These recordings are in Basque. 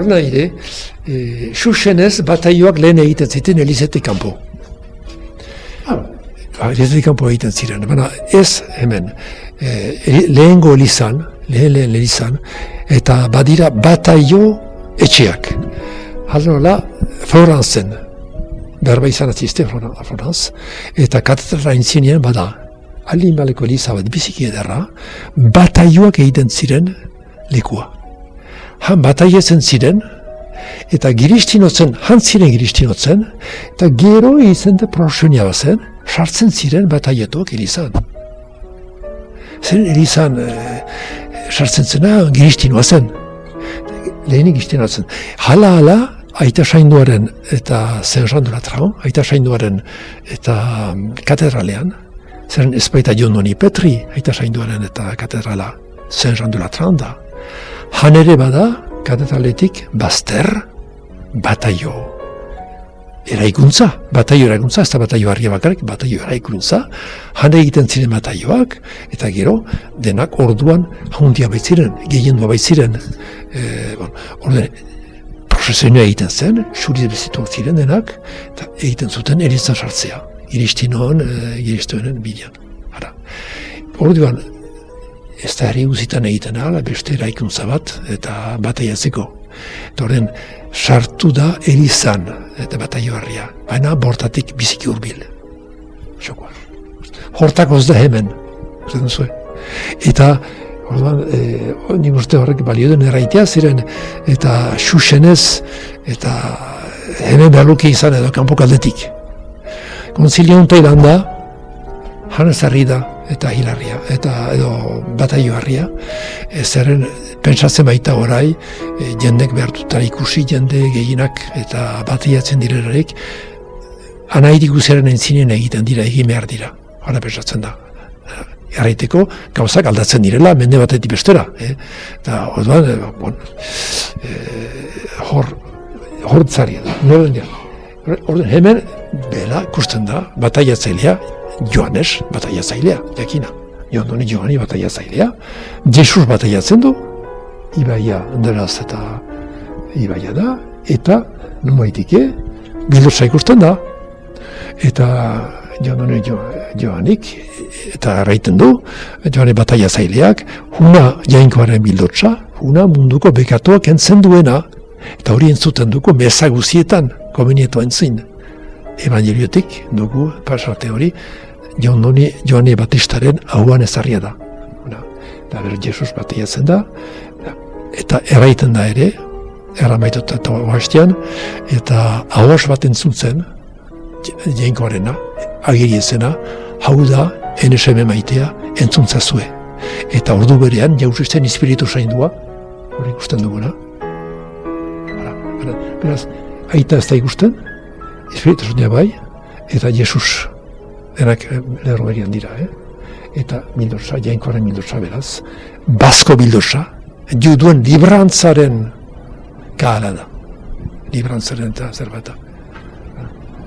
Horna ere, Xuxenez bataioak lehen egiten ziten Elizetik kanpo. Elizetik kanpo egiten ziren, baina ez hemen, lehengo Elizan, lehen Elizan, eta badira bataio etxeak. Halnola, Florenzen, berba izan atzizte Florence, eta katedrala intzinean bada, alin baleko Eliza bat biziki ederra, bataioak egiten ziren lekua. Han bataietzen ziren, eta giristinotzen, ziren giristinotzen, eta gero izan da proxonia bazen, sartzen ziren bataietuak Elizan. Zer Elizan sartzen zena giristinoa zen, lehenik giristinoa zen. Hala, Aita Sainduaren eta Saint-Jean-de-la-Tran, Aita Sainduaren eta katedralean, zeren ez baita Jondoni Petri, Aita Sainduaren eta katedrala Saint-Jean-de-la-Tran da. Han ere bada, katedraletik bazter, bataio eraikuntza, ez da bataio harria bakarrik, bataio eraikuntza, han egiten ziren bataioak, eta gero, denak orduan handia baitziren, gehiendua baitziren, orden, prozesioa egiten zen, xuriz bezitu ziren denak, eta egiten zuten Elizan sartzea, giristoenen bidean. Orduan, ez da herri guzitan egiten ala, beste eraikuntza bat, eta bataiatzeko. Eta orden, sartu da Elizan, eta bataio harria, baina bortatik biziki hurbil. Hortakoz da hemen, eta orduan, nik uste horrek balio den erraitea ziren, eta Xuxenez, eta hemen berluki izan edo kanpokaldetik. Konzilio honta ilan da, Hanez Arrida eta Hilarria, eta edo bataio harria, zerren pentsatzen baita orai, jendek behartuta ikusi jende gehienak eta bataiatzen direlarik, anairik guziaren entzinen egiten dira, egin behar dira, hara pentsatzen da. Erraiteko, gauzak aldatzen direla, mende batetik bestera. Eta, orduan, hortzaria da, noren. Orduan, hemen, bera, ikusten da, bataiatzailea, Joanes bataiatzailea, jakina. Jondoni Joani bataiatzailea, Jesus bataiatzen du, Ibaia, Anderaz eta Ibaia da, eta, numaitike, bildotza ikusten da, eta Jondoni Joanik, eta erraiten du, Joane bataiatzaileak, huna jainkoaren bildotza, huna munduko bekatuak entzen duena, eta hori entzuten dugu meza guzietan, komenieto entzin. Evangeliotik dugu, pasarte hori, Joane Batistaren hauan ezarria da. Eta Jesus bataiatzen da, eta erraiten da ere, erramaitota eta oastean, eta ahoas bat entzuntzen, jainkoarena, agiri ezena, hau da, NSM maitea, entzuntzazue. Eta ordu berean, jauzisten espiritu zaindua, hori ikusten duguna. Beraz, aita ez da ikusten, espiritu zaindua bai, eta Jesus, denak lerro berian dira, eta bildotza, jainkoaren bildotza beraz, basko bildotza, juduen librantzaren kahala da. Librantzaren eta zerbata.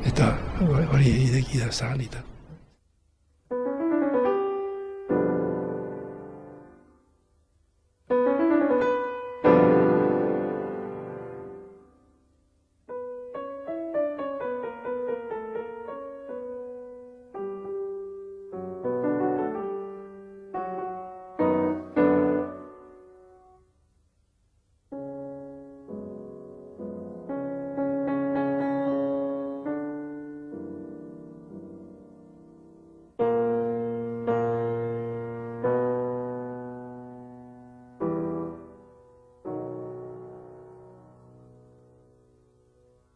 Eta hori ideki da zahalita.